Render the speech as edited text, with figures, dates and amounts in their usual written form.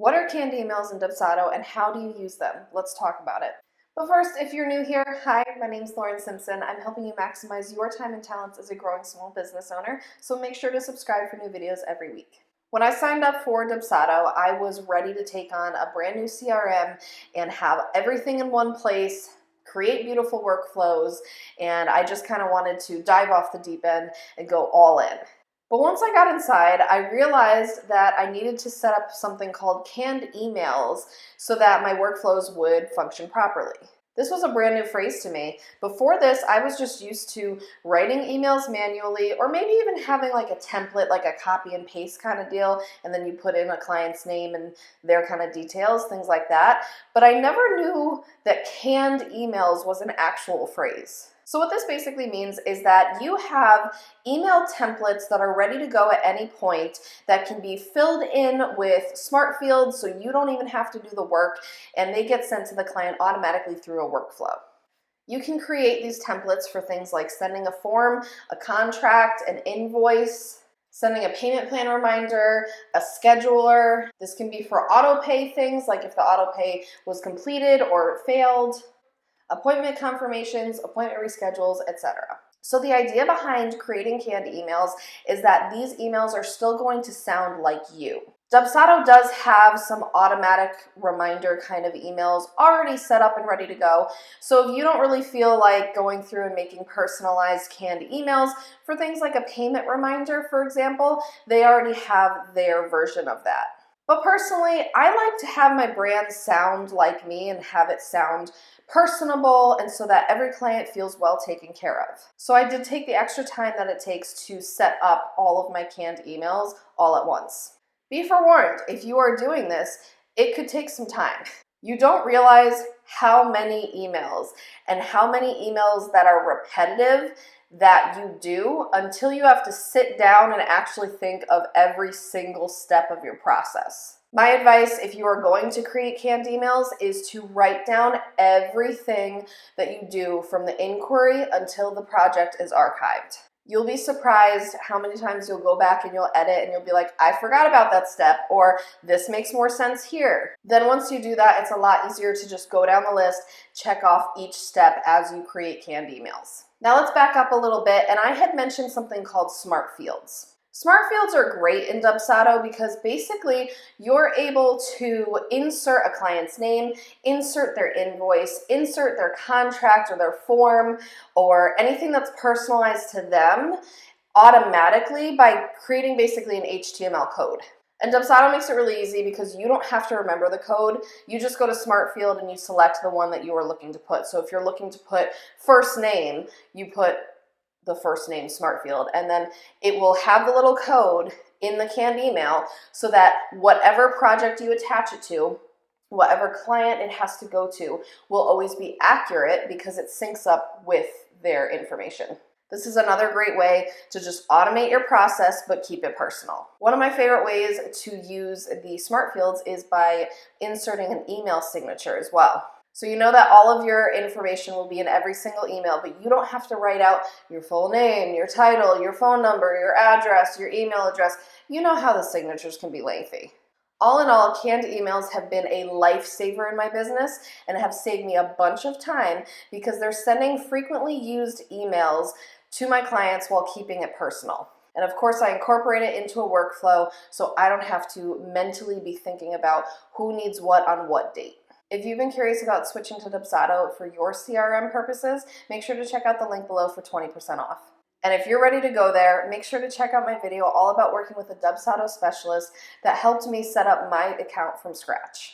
What are canned emails in Dubsado and how do you use them? Let's talk about it. But first, if you're new here, hi, my name is Simpson. I'm helping you maximize your time and talents as a growing small business owner, so make sure to subscribe for new videos every week. When I signed up for Dubsado, I was ready to take on a brand new CRM and have everything in one place, create beautiful workflows, and I just kind of wanted to dive off the deep end and go all in. But once I got inside, I realized that I needed to set up something called canned emails so that my workflows would function properly. This was a brand new phrase to me. Before this, I was just used to writing emails manually, or maybe even having like a template, like a copy and paste kind of deal, and then you put in a client's name and their kind of details, things like that. But I never knew that canned emails was an actual phrase. So what this basically means is that you have email templates that are ready to go at any point that can be filled in with smart fields so you don't even have to do the work, and they get sent to the client automatically through a workflow. You can create these templates for things like sending a form, a contract, an invoice, sending a payment plan reminder, a scheduler. This can be for auto pay things like if the auto pay was completed or failed, appointment confirmations, appointment reschedules, etc. So the idea behind creating canned emails is that these emails are still going to sound like you. Dubsado does have some automatic reminder kind of emails already set up and ready to go. So if you don't really feel like going through and making personalized canned emails for things like a payment reminder, for example, they already have their version of that. But personally, I like to have my brand sound like me and have it sound personable, and so that every client feels well taken care of. So I did take the extra time that it takes to set up all of my canned emails all at once. Be forewarned, if you are doing this, it could take some time. You don't realize how many emails and how many emails that are repetitive that you do until you have to sit down and actually think of every single step of your process. My advice, if you are going to create canned emails, is to write down everything that you do from the inquiry until the project is archived. You'll be surprised how many times you'll go back and you'll edit and you'll be like, I forgot about that step, or this makes more sense here. Then once you do that, it's a lot easier to just go down the list, check off each step as you create canned emails. Now let's back up a little bit, and I had mentioned something called smart fields. Smart fields are great in Dubsado because basically you're able to insert a client's name, insert their invoice, insert their contract or their form or anything that's personalized to them automatically by creating basically an HTML code. And Dubsado makes it really easy because you don't have to remember the code. You just go to Smart Field and you select the one that you are looking to put. So if you're looking to put first name, you put the first name smart field, and then it will have the little code in the canned email so that whatever project you attach it to, whatever client it has to go to, will always be accurate because it syncs up with their information. This is another great way to just automate your process but keep it personal. One of my favorite ways to use the smart fields is by inserting an email signature as well. So you know that all of your information will be in every single email, but you don't have to write out your full name, your title, your phone number, your address, your email address. You know how the signatures can be lengthy. All in all, canned emails have been a lifesaver in my business and have saved me a bunch of time because they're sending frequently used emails to my clients while keeping it personal. And of course, I incorporate it into a workflow so I don't have to mentally be thinking about who needs what on what date. If you've been curious about switching to Dubsado for your CRM purposes, make sure to check out the link below for 20% off. And if you're ready to go there, make sure to check out my video all about working with a Dubsado specialist that helped me set up my account from scratch.